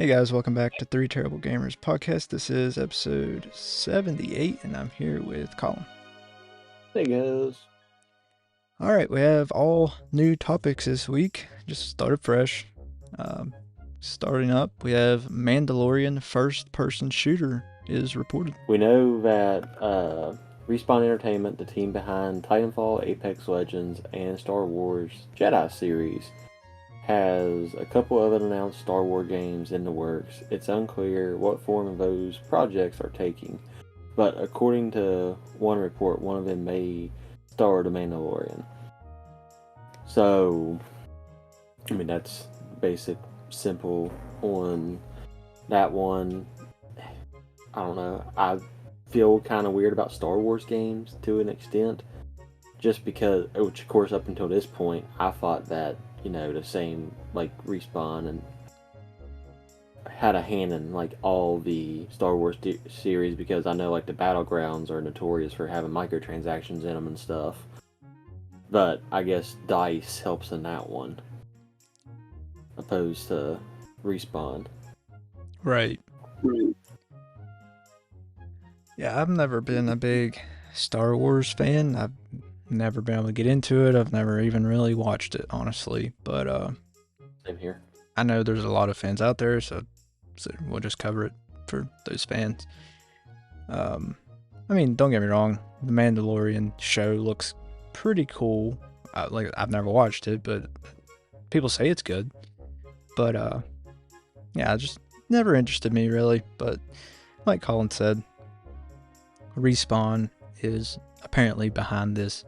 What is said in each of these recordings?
Hey guys, welcome back to Three Terrible Gamers podcast. This is episode 78, and I'm here with Colin. Hey guys. All right, we have all new topics this week. Just started fresh. Starting up, we have Mandalorian first-person shooter is reported. We know that Respawn Entertainment, the team behind Titanfall, Apex Legends, and Star Wars Jedi series, has a couple of unannounced Star Wars games in the works. It's unclear what form those projects are taking, but according to one report, one of them may star The Mandalorian. So, I mean, that's basic, simple on that one. I don't know. I feel kind of weird about Star Wars games to an extent, just because, which of course up until this point, I thought that, the same, like, Respawn and had a hand in, like, all the Star Wars series, because I know, like, the Battlegrounds are notorious for having microtransactions in them and stuff. But I guess DICE helps in that one, opposed to Respawn. Right. Yeah, I've never been a big Star Wars fan. I've never been able to get into it. I've never even really watched it, honestly. But Same here. I know there's a lot of fans out there, so we'll just cover it for those fans. I mean, don't get me wrong, the Mandalorian show looks pretty cool. I've never watched it, but people say it's good. But yeah, just never interested me really. But like Colin said, Respawn is apparently behind this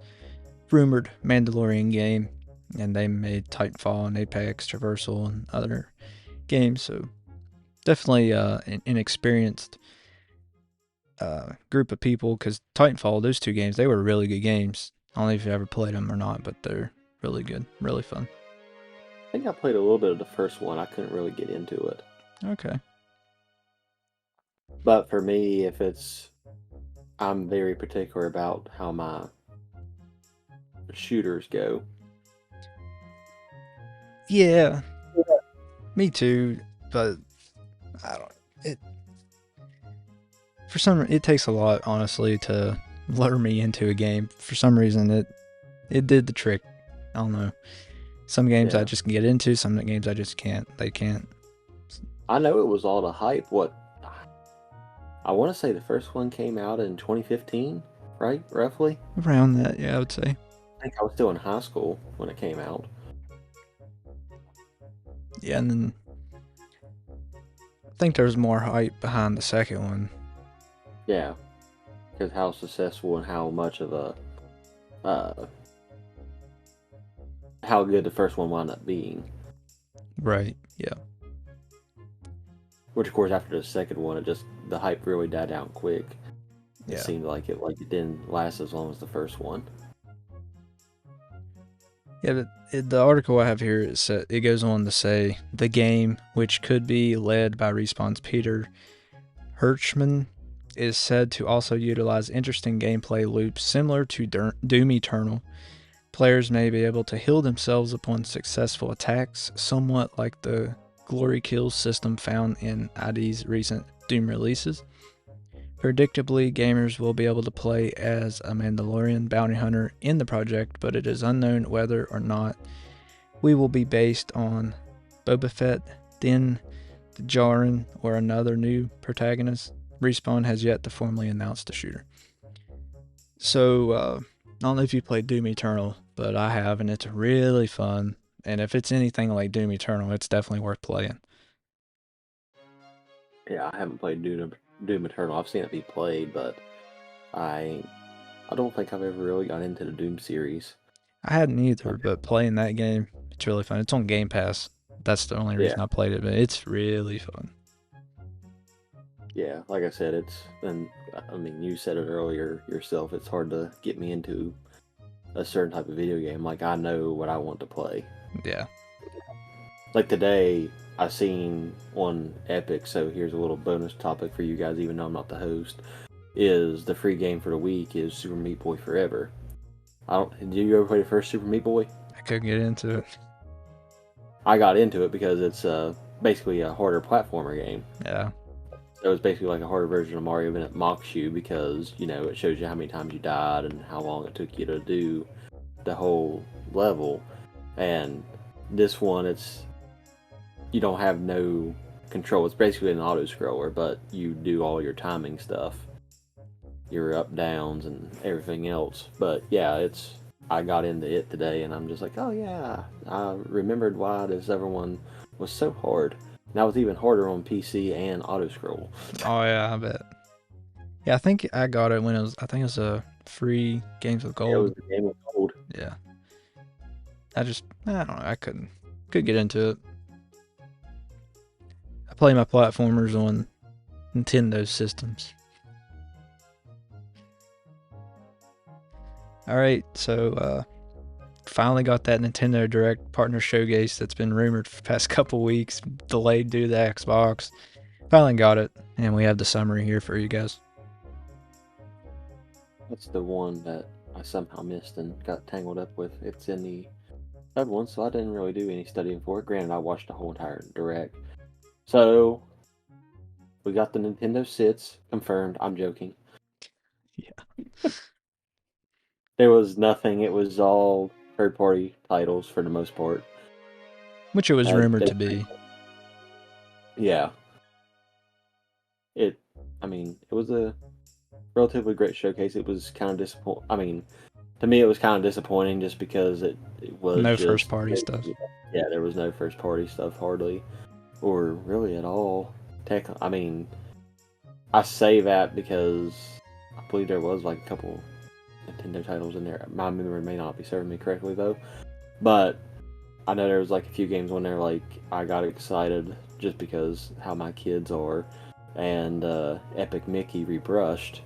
rumored Mandalorian game, and they made Titanfall and Apex, Traversal, and other games. So definitely an inexperienced group of people, because Titanfall, those two games, they were really good games. I don't know if you ever played them or not, but they're really good, really fun. I think I played a little bit of the first one. I couldn't really get into it. Okay. But for me, I'm very particular about how my shooters go. Yeah, me too. But I don't. It takes a lot, honestly, to lure me into a game. For some reason, it did the trick. I don't know. Some games I just can get into, some games I just can't. They can't. I know it was all the hype. I want to say the first one came out in 2015, right? Roughly? Around that, yeah, I would say. I think I was still in high school when it came out. Yeah, and then I think there's more hype behind the second one. Yeah. Because how successful and how much of how good the first one wound up being. Right, yeah. Which, of course, after the second one, the hype really died down quick. Yeah. It seemed like it didn't last as long as the first one. Yeah, but the article I have here, it goes on to say the game, which could be led by Respawn's Peter Hirschman, is said to also utilize interesting gameplay loops similar to Doom Eternal. Players may be able to heal themselves upon successful attacks, somewhat like the glory kills system found in ID's recent Doom releases. Predictably, gamers will be able to play as a Mandalorian bounty hunter in the project, but it is unknown whether or not we will be based on Boba Fett, Din Djarin, or another new protagonist. Respawn has yet to formally announce the shooter. So, I don't know if you played Doom Eternal, but I have, and it's really fun. And if it's anything like Doom Eternal, it's definitely worth playing. Yeah, I haven't played Doom Eternal. I've seen it be played, but I don't think I've ever really got into the Doom series. I hadn't either, but playing that game, it's really fun. It's on Game Pass. That's the only reason I played it, but it's really fun. Yeah, like I said, you said it earlier yourself, it's hard to get me into a certain type of video game. Like, I know what I want to play. Yeah. Like today, I seen on Epic, so here's a little bonus topic for you guys, even though I'm not the host, is the free game for the week is Super Meat Boy Forever. Did you ever play the first Super Meat Boy? I couldn't get into it. I got into it because it's basically a harder platformer game. Yeah. So it's basically like a harder version of Mario, and it mocks you because, it shows you how many times you died and how long it took you to do the whole level. And this one, you don't have no control. It's basically an auto scroller, but you do all your timing stuff, your up downs and everything else. But yeah, I got into it today, and I'm just like, oh yeah, I remembered why this other one was so hard. Now it's even harder on PC and auto scroll. Oh yeah, I bet. Yeah, I think I got it when I think it was a free Games with It was Gold. a game of gold. Yeah. I don't know, I couldn't get into it. I play my platformers on Nintendo systems. Alright, so finally got that Nintendo Direct partner showcase that's been rumored for the past couple weeks, delayed due to the Xbox. Finally got it, and we have the summary here for you guys. That's the one that I somehow missed and got tangled up with. It's in the third one, so I didn't really do any studying for it. Granted, I watched the whole entire Direct. So, we got the Nintendo Sits confirmed. I'm joking. Yeah. There was nothing. It was all third-party titles for the most part. Which it was rumored to be. Yeah. It was a relatively great showcase. It was kind of disappointing. To me, it was kind of disappointing just because it was no just first-party stuff. Yeah, there was no first-party stuff hardly, or really at all. I say that because I believe there was like a couple Nintendo titles in there. My memory may not be serving me correctly though, but I know there was like a few games on there like I got excited just because how my kids are, and Epic Mickey Rebrushed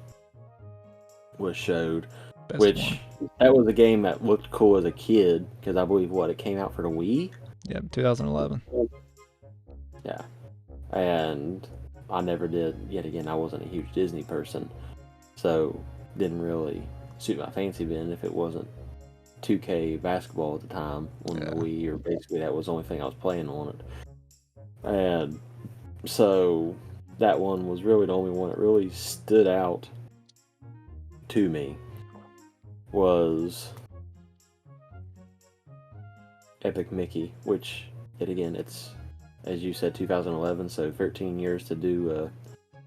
was showed, that was a game that looked cool as a kid because I believe it came out for the Wii. Yep, 2011. Yeah, and I never did. Yet again, I wasn't a huge Disney person, so didn't really suit my fancy then if it wasn't 2K basketball at the time on the Wii, or basically that was the only thing I was playing on it. And so that one was really the only one that really stood out to me was Epic Mickey, which, yet again, it's, as you said, 2011, so 13 years to do a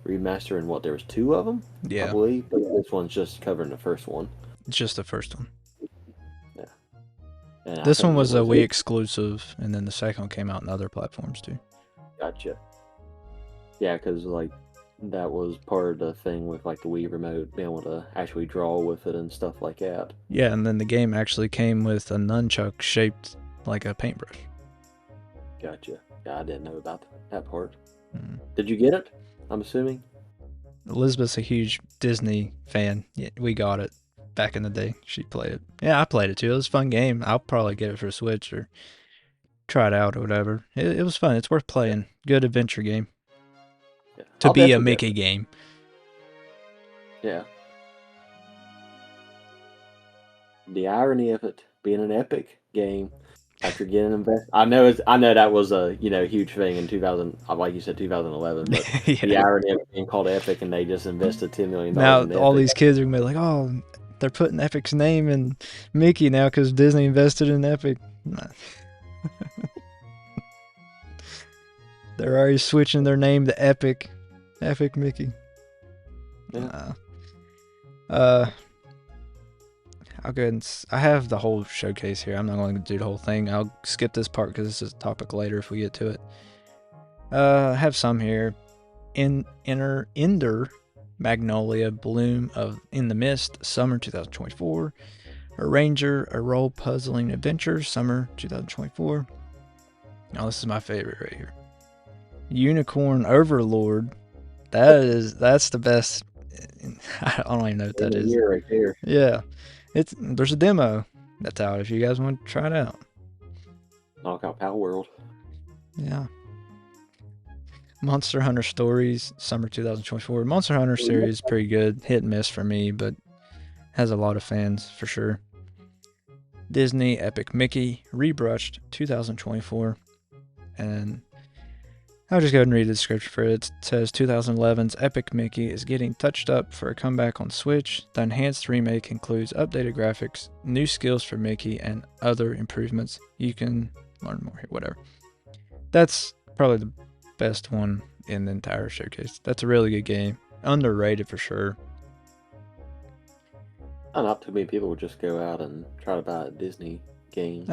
remaster, and there was 2 of them? Yeah. I believe, but this one's just covering the first one. It's just the first one. Yeah. And this one was a Wii exclusive, and then the second one came out on other platforms too. Gotcha. Yeah, because that was part of the thing with the Wii remote, being able to actually draw with it and stuff like that. Yeah, and then the game actually came with a nunchuck shaped like a paintbrush. Gotcha. Yeah, I didn't know about that part. Mm. Did you get it? I'm assuming. Elizabeth's a huge Disney fan. Yeah, we got it back in the day. She played it. Yeah, I played it too. It was a fun game. I'll probably get it for Switch or try it out or whatever. It was fun. It's worth playing. Good adventure game. Yeah. To be a Mickey game. Yeah. The irony of it being an Epic game after getting invested. I know that was a huge thing in 2000, like you said, 2011. But yeah. The irony of it being called Epic and they just invested $10 million. Now in all these kids are gonna be like, oh, they're putting Epic's name in Mickey now because Disney invested in Epic. Nah. They're already switching their name to Epic Mickey. Yeah. I'll go ahead and I have the whole showcase here. I'm not going to do the whole thing. I'll skip this part because this is a topic later if we get to it. I have some here. Ender Magnolia Bloom of In the Mist, Summer 2024. Arranger, a role puzzling adventure, Summer 2024. Now this is my favorite right here. Unicorn Overlord. That's the best. I don't even know what that is. Right there. Yeah. There's a demo that's out if you guys want to try it out. Knockout Power World. Yeah. Monster Hunter Stories, Summer 2024. Monster Hunter series is pretty good. Hit and miss for me, but has a lot of fans for sure. Disney Epic Mickey Rebrushed 2024. And I'll just go ahead and read the description for it. It says 2011's Epic Mickey is getting touched up for a comeback on Switch. The enhanced remake includes updated graphics, new skills for Mickey, and other improvements. You can learn more here, whatever. That's probably the best one in the entire showcase. That's a really good game. Underrated for sure. Not too many people would just go out and try to buy Disney games.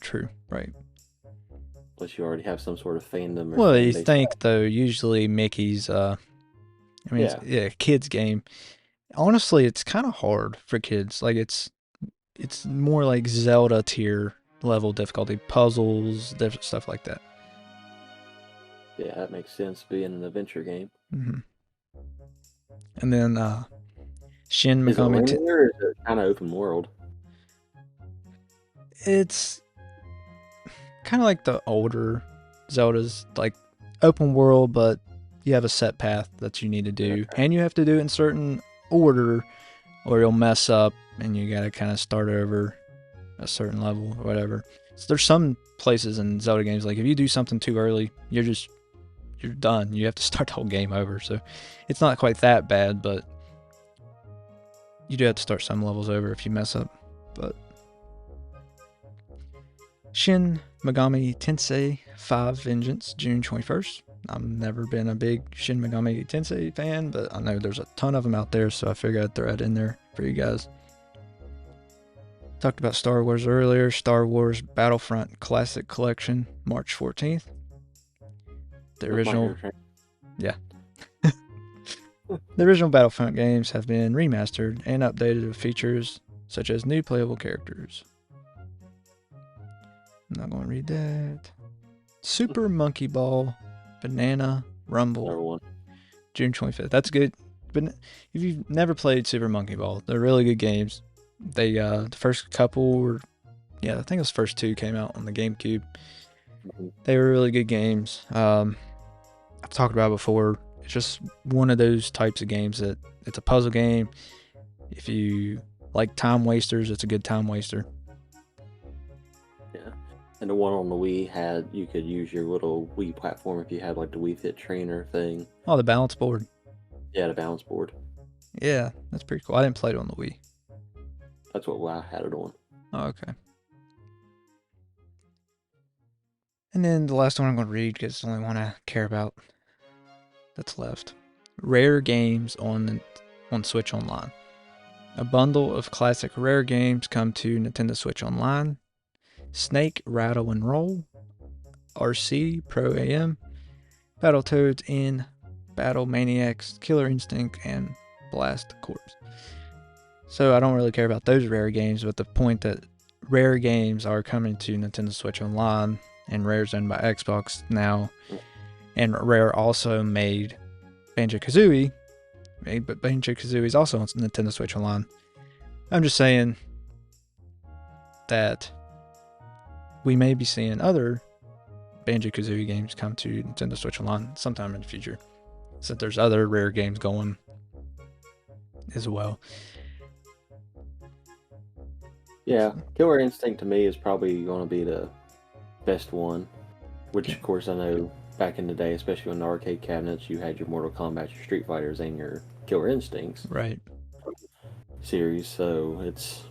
True, right. Unless you already have some sort of fandom or Well, fan you base. think, though, usually Mickey's, it's a kid's game. Honestly, it's kind of hard for kids. Like, it's more like Zelda tier level difficulty, puzzles, different stuff like that. Yeah, that makes sense being an adventure game. Mm-hmm. And then Shin Is it Megami. linear or is it kind of open world? It's kind of like the older Zeldas, like open world, but you have a set path that you need to do, and you have to do it in certain order, or you'll mess up, and you gotta kind of start over a certain level or whatever. So there's some places in Zelda games, like if you do something too early, you're done. You have to start the whole game over. So it's not quite that bad, but you do have to start some levels over if you mess up. But Shin Megami Tensei 5 Vengeance, June 21st. I've never been a big Shin Megami Tensei fan, but I know there's a ton of them out there, so I figured I'd throw it in there for you guys. Talked about Star Wars earlier. Star Wars Battlefront Classic Collection, March 14th. The original... Yeah. The original Battlefront games have been remastered and updated with features such as new playable characters. I'm not going to read that. Super Monkey Ball Banana Rumble, June 25th. That's good. But if you've never played Super Monkey Ball, they're really good games. They the first couple were, I think it was the first two came out on the GameCube. They were really good games. I've talked about it before. It's just one of those types of games that it's a puzzle game. If you like time wasters, it's a good time waster. Yeah. And the one on the Wii you could use your little Wii platform if you had like the Wii Fit trainer thing. Oh, the balance board. Yeah, the balance board. Yeah, that's pretty cool. I didn't play it on the Wii. That's what I had it on. Oh, okay. And then the last one I'm going to read because it's the only one I care about that's left. Rare games on Switch Online. A bundle of classic rare games come to Nintendo Switch Online. Snake, Rattle and Roll, RC, Pro AM, Battletoads in Battle Maniacs, Killer Instinct, and Blast Corps. So I don't really care about those rare games, but the point that rare games are coming to Nintendo Switch Online, and Rare's owned by Xbox now, and Rare also made Banjo-Kazooie, but Banjo-Kazooie is also on Nintendo Switch Online. I'm just saying that we may be seeing other Banjo-Kazooie games come to Nintendo Switch Online sometime in the future, since there's other Rare games going as well. Yeah, Killer Instinct to me is probably going to be the best one, which of course I know back in the day, especially in the arcade cabinets, you had your Mortal Kombat, your Street Fighters, and your Killer Instincts series, so it's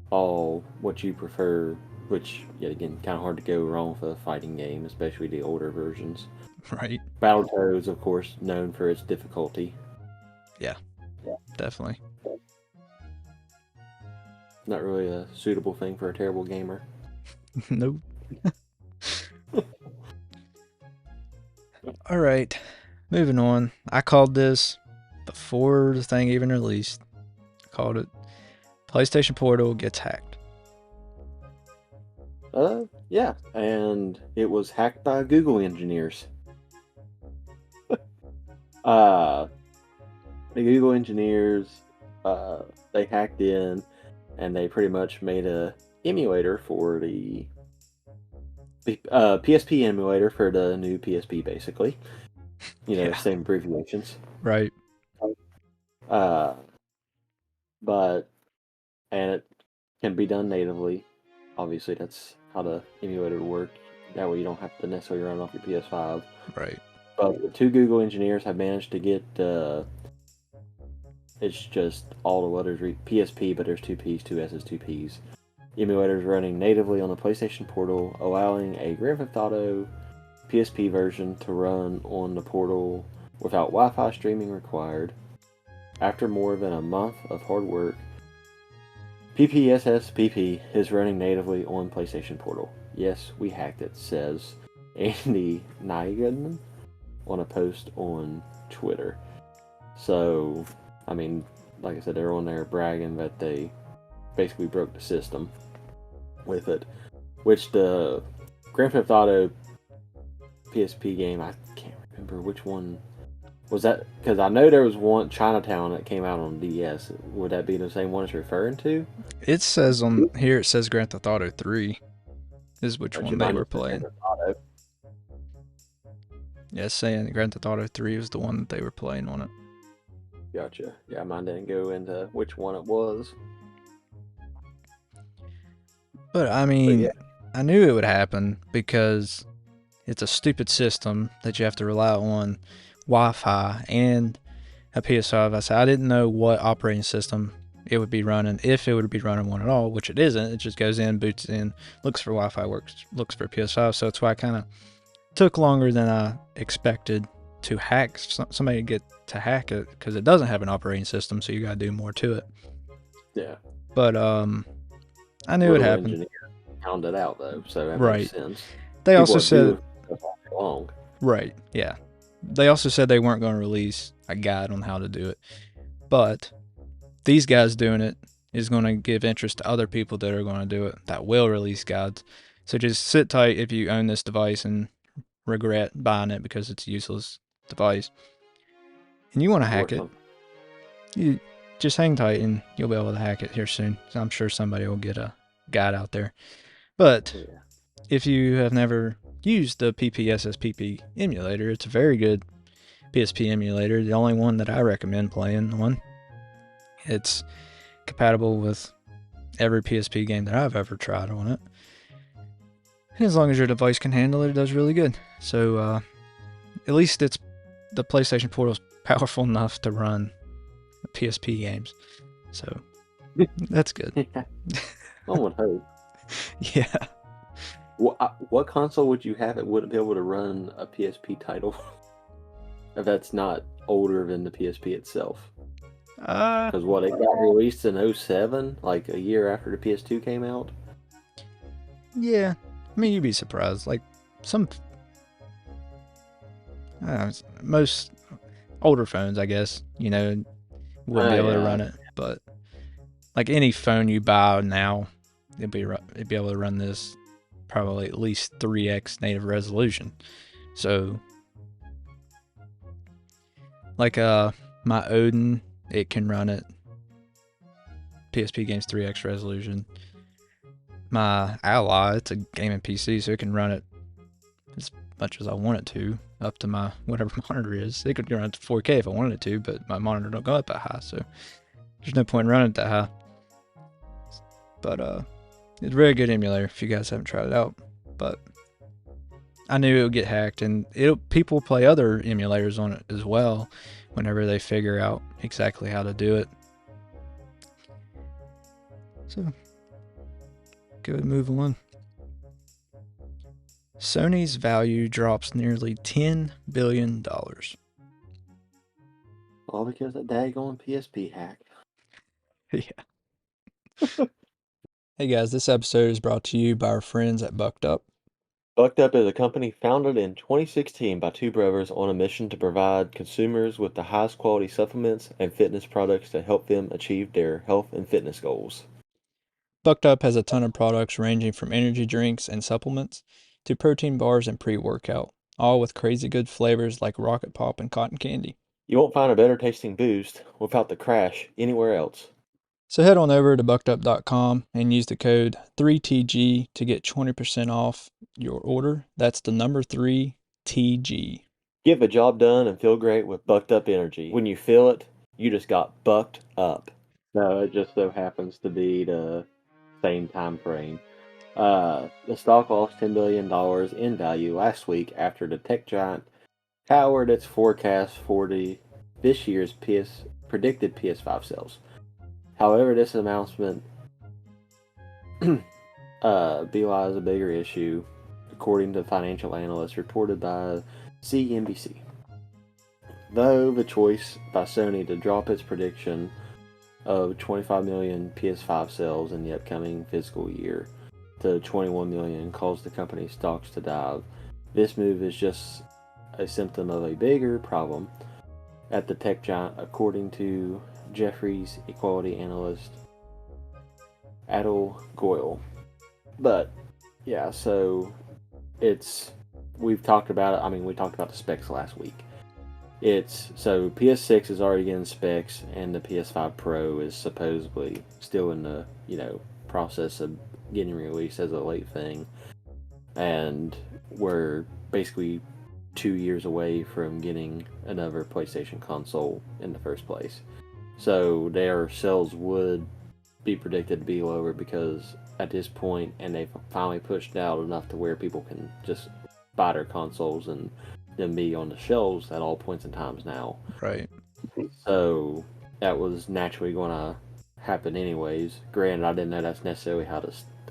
all what you prefer, which, yet again, kind of hard to go wrong with a fighting game, especially the older versions. Right. Battletoads, of course, known for its difficulty. Yeah, definitely. Not really a suitable thing for a terrible gamer. Nope. All right, moving on. I called this before the thing even released. I called it PlayStation Portal gets hacked. Yeah, and it was hacked by Google engineers. The Google engineers, they hacked in, and they pretty much made a emulator for the PSP emulator for the new PSP, basically. Same abbreviations. Right. And it can be done natively. Obviously, that's how the emulator works. That way you don't have to necessarily run off your PS5. Right. But the two Google engineers have managed to get it's just all the letters PSP, but there's two P's, two S's, two P's. Emulators running natively on the PlayStation Portal, allowing a Grand Theft Auto PSP version to run on the Portal without Wi-Fi streaming required. After more than a month of hard work, PPSSPP is running natively on PlayStation Portal. Yes, we hacked it, says Andy Nygaard on a post on Twitter. So, I mean, like I said, they're on there bragging that they basically broke the system with it. Which the Grand Theft Auto PSP game, I can't remember which one was that, because I know there was one, Chinatown, that came out on DS. Would that be the same one it's referring to? It says on here, it says Grand Theft Auto 3 is which one they were playing. Yeah, it's saying Grand Theft Auto 3 was the one that they were playing on it. Gotcha. Yeah, mine didn't go into which one it was. But I mean, I knew it would happen because it's a stupid system that you have to rely on Wi-Fi and a PS5. I said I didn't know what operating system it would be running, if it would be running one at all, which it isn't. It just goes in, boots in, looks for Wi-Fi, looks for PS5. So that's why I kind of took longer than I expected to hack somebody to get to hack it, because it doesn't have an operating system, so you got to do more to it. Yeah. But I knew it happened. Found it out though, so that right. makes sense. They People also said long. Right. Yeah. They also said they weren't going to release a guide on how to do it, but these guys doing it is going to give interest to other people that are going to do it that will release guides. So just sit tight if you own this device and regret buying it because it's a useless device and you want to hack it. You just hang tight and you'll be able to hack it here soon. So I'm sure somebody will get a guide out there. But if you have never used the PPSSPP emulator, it's a very good PSP emulator. The only one that I recommend playing on. It's compatible with every PSP game that I've ever tried on it. And as long as your device can handle it, it does really good. So at least the PlayStation Portal is powerful enough to run PSP games. So that's good. One would hope. Yeah. What console would you have that wouldn't be able to run a PSP title? If that's not older than the PSP itself. Because it got released in 2007, like a year after the PS2 came out. Yeah, I mean, you'd be surprised. Like most older phones, I guess, wouldn't be able to run it. But like any phone you buy now, it'd be able to run this probably at least 3x native resolution. So like my Odin, it can run at PSP games 3x resolution. My Ally, it's a gaming PC, so it can run it as much as I want it to, up to my whatever monitor is. It could run it to 4K if I wanted it to, but my monitor don't go up that high, so there's no point in running it that high. But it's a very good emulator if you guys haven't tried it out. But I knew it would get hacked, and people play other emulators on it as well whenever they figure out exactly how to do it. So, good, move on. Sony's value drops nearly $10 billion. All because of that daggone PSP hack. Yeah. Hey guys, this episode is brought to you by our friends at Bucked Up. Bucked Up is a company founded in 2016 by two brothers on a mission to provide consumers with the highest quality supplements and fitness products to help them achieve their health and fitness goals. Bucked Up has a ton of products ranging from energy drinks and supplements to protein bars and pre-workout, all with crazy good flavors like Rocket Pop and Cotton Candy. You won't find a better tasting boost without the crash anywhere else. So head on over to buckedup.com and use the code 3TG to get 20% off your order. That's the number 3TG. Get the job done and feel great with Bucked Up Energy. When you feel it, you just got bucked up. No, it just so happens to be the same time frame. The stock lost $10 billion in value last week after the tech giant towered its forecast for this year's predicted PS5 sales. However, this announcement belies a bigger issue, according to financial analysts reported by CNBC. Though the choice by Sony to drop its prediction of 25 million PS5 sales in the upcoming fiscal year to 21 million caused the company's stocks to dive, this move is just a symptom of a bigger problem at the tech giant, according to Jefferies equality analyst Adil Goyal. But yeah, so we've talked about it. I mean, we talked about the specs last week. So PS6 is already getting specs, and the PS5 Pro is supposedly still in the process of getting released as a late thing, and we're basically 2 years away from getting another PlayStation console in the first place. So their sales would be predicted to be lower because at this point, and they've finally pushed out enough to where people can just buy their consoles and them be on the shelves at all points in times now. Right. So that was naturally going to happen anyways. Granted, I didn't know that's necessarily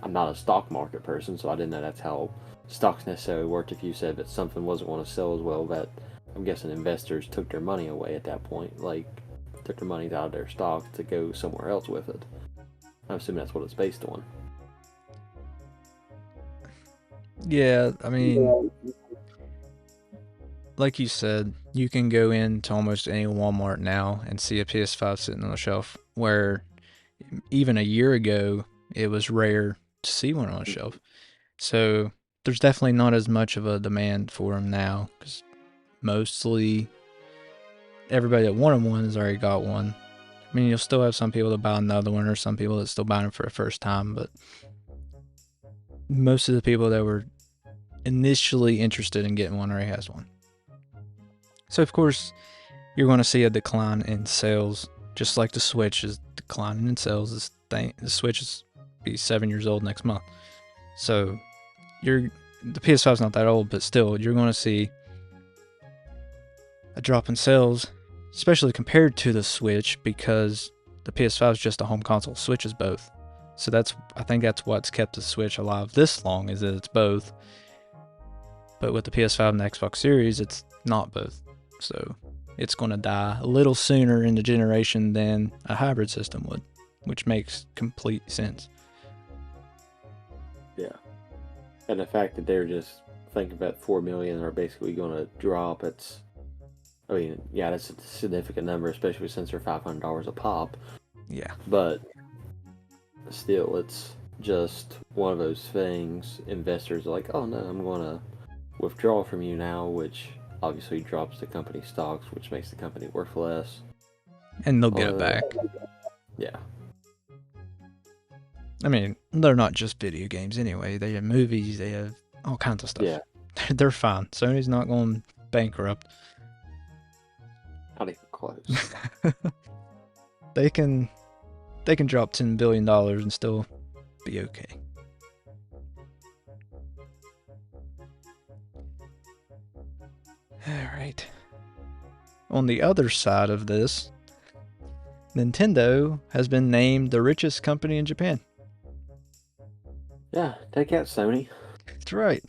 I'm not a stock market person, so I didn't know that's how stocks necessarily worked. If you said that something wasn't going to sell as well, that I'm guessing investors took their money away at that point, like took their money out of their stock to go somewhere else with it. I'm assuming that's what it's based on. Yeah, I mean, like you said, you can go into almost any Walmart now and see a PS5 sitting on the shelf, where even a year ago it was rare to see one on a shelf. So there's definitely not as much of a demand for them now, because mostly everybody that wanted one has already got one. I mean, you'll still have some people that buy another one, or some people that still buy them for the first time, but most of the people that were initially interested in getting one already has one. So of course, you're going to see a decline in sales, just like the Switch is declining in sales. The Switch is be 7 years old next month. So the PS5 is not that old, but still, you're going to see a drop in sales, especially compared to the Switch, because the PS5 is just a home console. Switch is both. So I think that's what's kept the Switch alive this long, is that it's both. But with the PS5 and the Xbox Series, it's not both. So it's going to die a little sooner in the generation than a hybrid system would, which makes complete sense. Yeah. And the fact that they're just thinking about 4 million are basically going to drop, that's a significant number, especially since they're $500 a pop. Yeah. But still, it's just one of those things. Investors are like, oh no, I'm going to withdraw from you now, which obviously drops the company stocks, which makes the company worth less. And they'll get it back. Yeah. I mean, they're not just video games anyway. They have movies, they have all kinds of stuff. Yeah. They're fine. Sony's not going bankrupt. Not even close. They can drop $10 billion and still be okay. Alright. On the other side of this, Nintendo has been named the richest company in Japan. Yeah, take out Sony. That's right.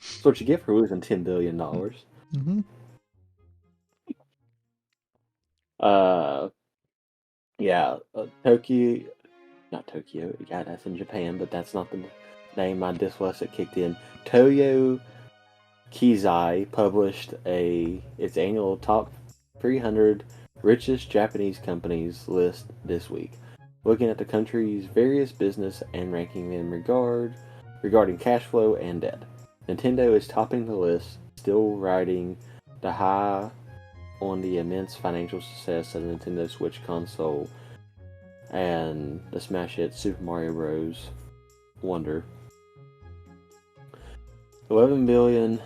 That's what you get for losing $10 billion. Mm-hmm. Not Tokyo, yeah, that's in Japan, but that's not the name my dyslexic kicked in. Toyo Kizai published its annual top 300 richest Japanese companies list this week, looking at the country's various business and ranking them regarding cash flow and debt. Nintendo is topping the list, still riding the high on the immense financial success of the Nintendo Switch console and the smash hit Super Mario Bros. Wonder. 11 billion.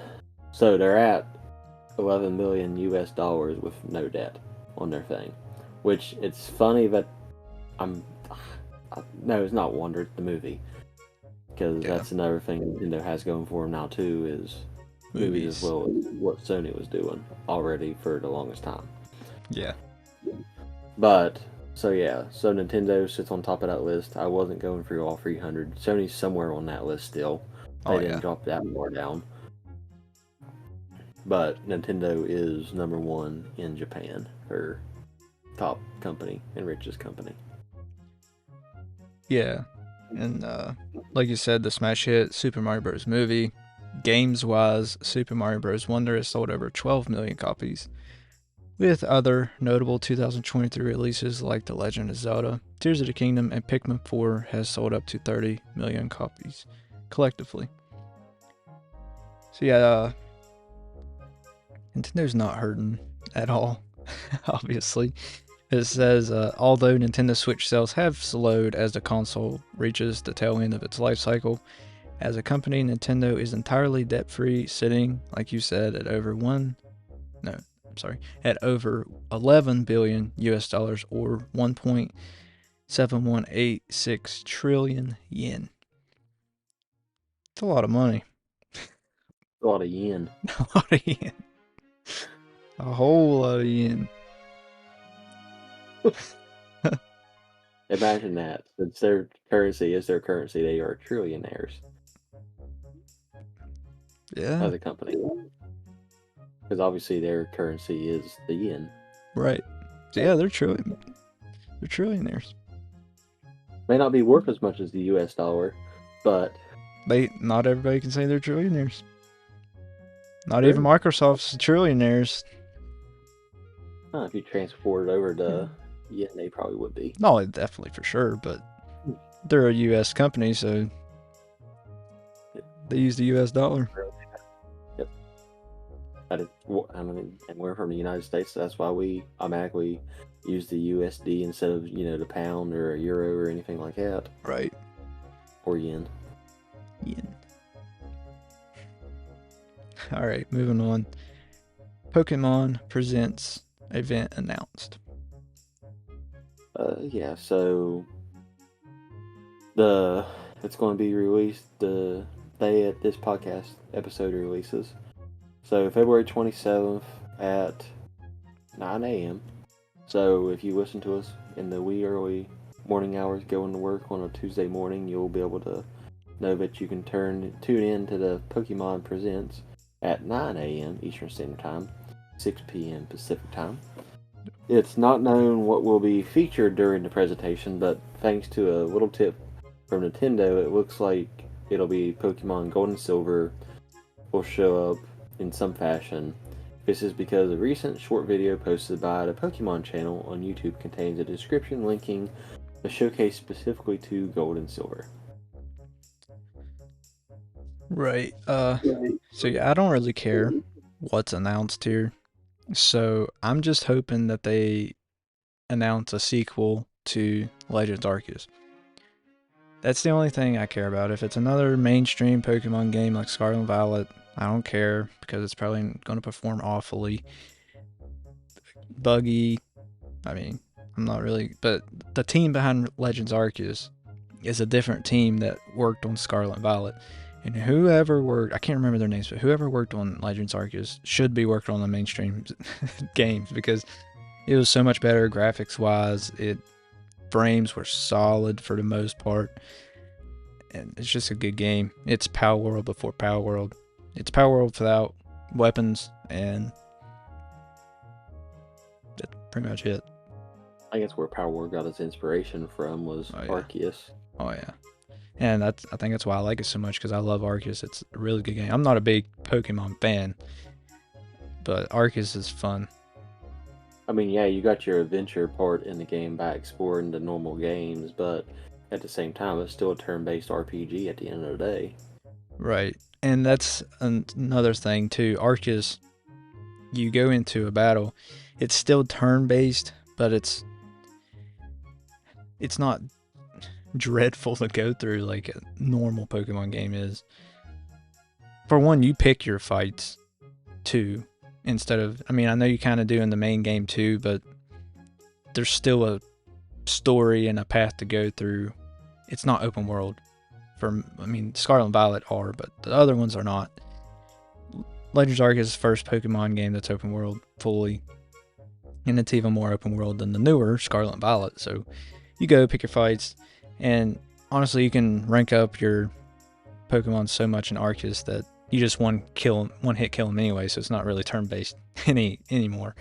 So they're at 11 billion US dollars with no debt on their thing, which it's funny that no, it's not Wonder, it's the movie. because Yeah. that's another thing Nintendo has going for them now too is movies as well as what Sony was doing already for the longest time. Yeah. But so Nintendo sits on top of that list. I wasn't going through all 300. Sony's somewhere on that list still. They didn't drop that more down. But Nintendo is number one in Japan for top company and richest company. Yeah. And like you said, the smash hit Super Mario Bros. Movie. Games-wise, Super Mario Bros. Wonder has sold over 12 million copies, with other notable 2023 releases like The Legend of Zelda, Tears of the Kingdom, and Pikmin 4 has sold up to 30 million copies collectively. So yeah, Nintendo's not hurting at all, obviously. It says, although Nintendo Switch sales have slowed as the console reaches the tail end of its life cycle, as a company, Nintendo is entirely debt-free, sitting, like you said, at over 11 billion US dollars or 1.7186 trillion yen. It's a lot of money. A lot of yen. A lot of yen. A whole lot of yen. Imagine that. Since their currency is their currency, they are trillionaires. Yeah. As a company. Because obviously their currency is the yen. Right. So yeah, they're trillionaires. May not be worth as much as the US dollar, but not everybody can say they're trillionaires. Not Sure. even Microsoft's trillionaires. If you transport it over to yen, they probably would be. No, definitely for sure, but they're a US company, so they use the US dollar. Yep. And we're from the United States, so that's why we automatically use the USD instead of, the pound or a euro or anything like that. Right. Or yen. All right, moving on. Pokemon Presents event announced. So it's going to be released the day that this podcast episode releases. So February 27th at 9 a.m. So if you listen to us in the wee early morning hours going to work on a Tuesday morning, you'll be able to know that you can tune in to the Pokemon Presents at 9 a.m. Eastern Standard Time, 6 p.m. Pacific Time. It's not known what will be featured during the presentation, but thanks to a little tip from Nintendo, it looks like it'll be Pokemon Gold and Silver will show up in some fashion. This is because a recent short video posted by the Pokemon channel on YouTube contains a description linking the showcase specifically to Gold and Silver. Right. So yeah, I don't really care what's announced here. So I'm just hoping that they announce a sequel to Legends Arceus. That's the only thing I care about. If it's another mainstream Pokemon game like Scarlet and Violet, I don't care because it's probably going to perform awfully. Buggy, I'm not really, but the team behind Legends Arceus is a different team that worked on Scarlet and Violet. And whoever worked, I can't remember their names, but whoever worked on Legends Arceus should be working on the mainstream games because it was so much better graphics wise. Frames were solid for the most part. And it's just a good game. It's Power World before Power World. It's Power World without weapons, and that's pretty much it. I guess where Power World got its inspiration from was Arceus. Oh yeah. And I think that's why I like it so much, because I love Arceus. It's a really good game. I'm not a big Pokemon fan, but Arceus is fun. You got your adventure part in the game by exploring the normal games, but at the same time, it's still a turn-based RPG at the end of the day. Right. And that's another thing, too. Arceus, you go into a battle, it's still turn-based, but it's not dreadful to go through like a normal Pokemon game is. For one, you pick your fights too, instead of, I know you kind of do in the main game too, but there's still a story and a path to go through. It's not open world. Scarlet and Violet are, but the other ones are not. Legends Arceus is the first Pokemon game that's open world fully, and it's even more open world than the newer Scarlet and Violet. So you go pick your fights, and honestly, you can rank up your Pokemon so much in Arceus that you just one hit kill them anyway. So it's not really turn based anymore.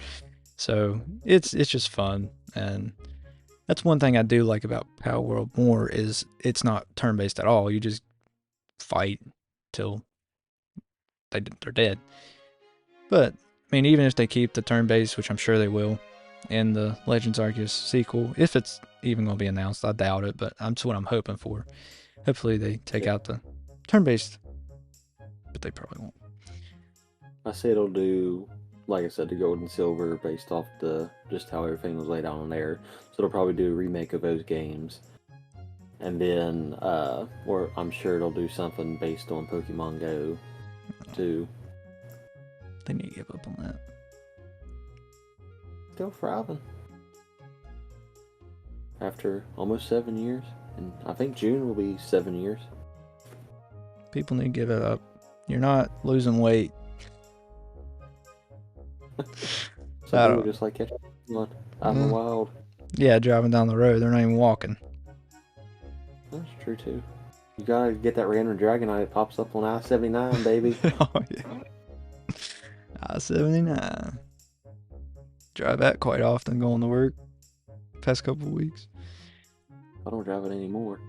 So it's just fun, and that's one thing I do like about Power World more is it's not turn based at all. You just fight till they're dead. But even if they keep the turn based, which I'm sure they will, in the Legends Arceus sequel, if it's even going to be announced, I doubt it, but that's what I'm hoping for. Hopefully they take out the turn based, but they probably won't. I say it'll do, like I said, the gold and silver based off just how everything was laid out on there. So it'll probably do a remake of those games. And then, or I'm sure it'll do something based on Pokemon Go, too. They need to give up on that. Still thriving. After almost 7 years. And I think June will be 7 years. People need to give it up. You're not losing weight. Some people just like catching Pokemon out in the wild. Yeah, driving down the road. They're not even walking. That's true, too. You gotta get that random Dragonite that pops up on I-79, baby. Oh, yeah. I-79. Drive that quite often going to work. Past couple of weeks. I don't drive it anymore.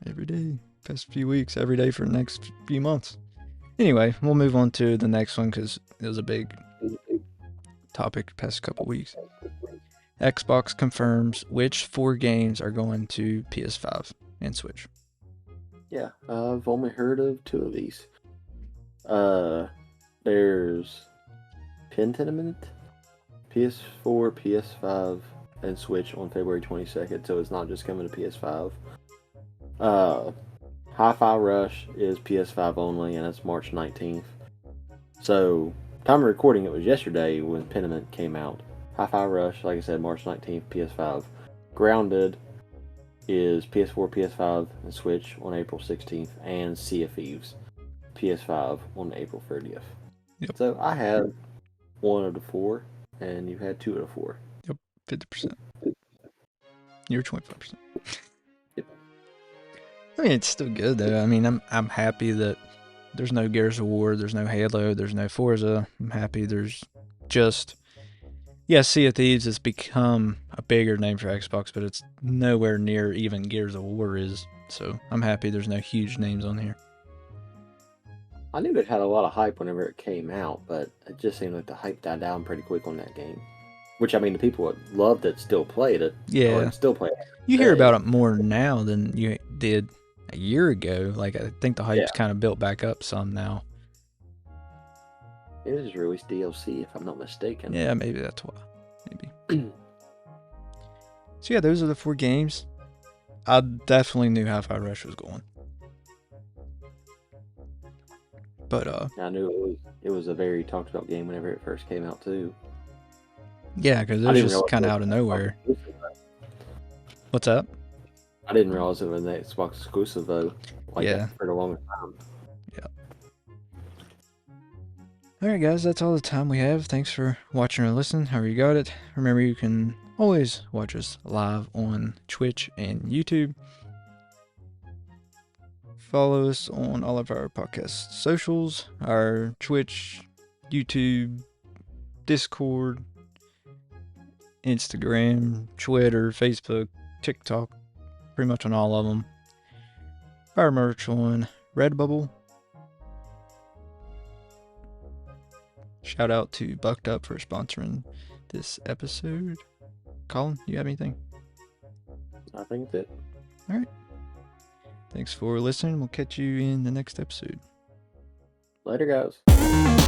Every day. Past few weeks. Every day for the next few months. Anyway, we'll move on to the next one because it was a big topic past couple weeks. Xbox confirms which 4 games are going to PS5 and Switch. Yeah, I've only heard of 2 of these. There's Pentiment, PS4, PS5, and Switch on February 22nd, so it's not just coming to PS5. Hi-Fi Rush is PS5 only, and it's March 19th. So, time of recording, it was yesterday when Pentiment came out. Hi-Fi Rush, like I said, March 19th, PS5. Grounded is PS4, PS5, and Switch on April 16th, and Sea of Thieves, PS5 on April 30th. Yep. So, I had 1 of the 4, and you had 2 of the 4. Yep, 50%. You're 25%. Yep. It's still good though. I'm happy that there's no Gears of War, there's no Halo, there's no Forza. I'm happy there's just Sea of Thieves has become a bigger name for Xbox, but it's nowhere near even Gears of War is. So I'm happy there's no huge names on here. I knew it had a lot of hype whenever it came out, but it just seemed like the hype died down pretty quick on that game. Which, the people that loved it still played it. Yeah. Still play it. You hear about it more now than you did a year ago. Like, I think the hype's kind of built back up some now. It was released DLC, if I'm not mistaken. Yeah, maybe that's why. Maybe. So yeah, those are the 4 games. I definitely knew Hi-Fi Rush was going. But I knew it was a very talked about game whenever it first came out too. Yeah, because it was just kind of out of nowhere. What's up? I didn't realize it was an Xbox exclusive though. For the longest time. Yeah. Alright guys, that's all the time we have. Thanks for watching or listening, however you got it. Remember, you can always watch us live on Twitch and YouTube. Follow us on all of our podcast socials, our Twitch, YouTube, Discord, Instagram, Twitter, Facebook, TikTok, pretty much on all of them. Our merch on Redbubble. Shout out to Bucked Up for sponsoring this episode. Colin, you have anything? I think that's it. Alright. Thanks for listening. We'll catch you in the next episode. Later, guys.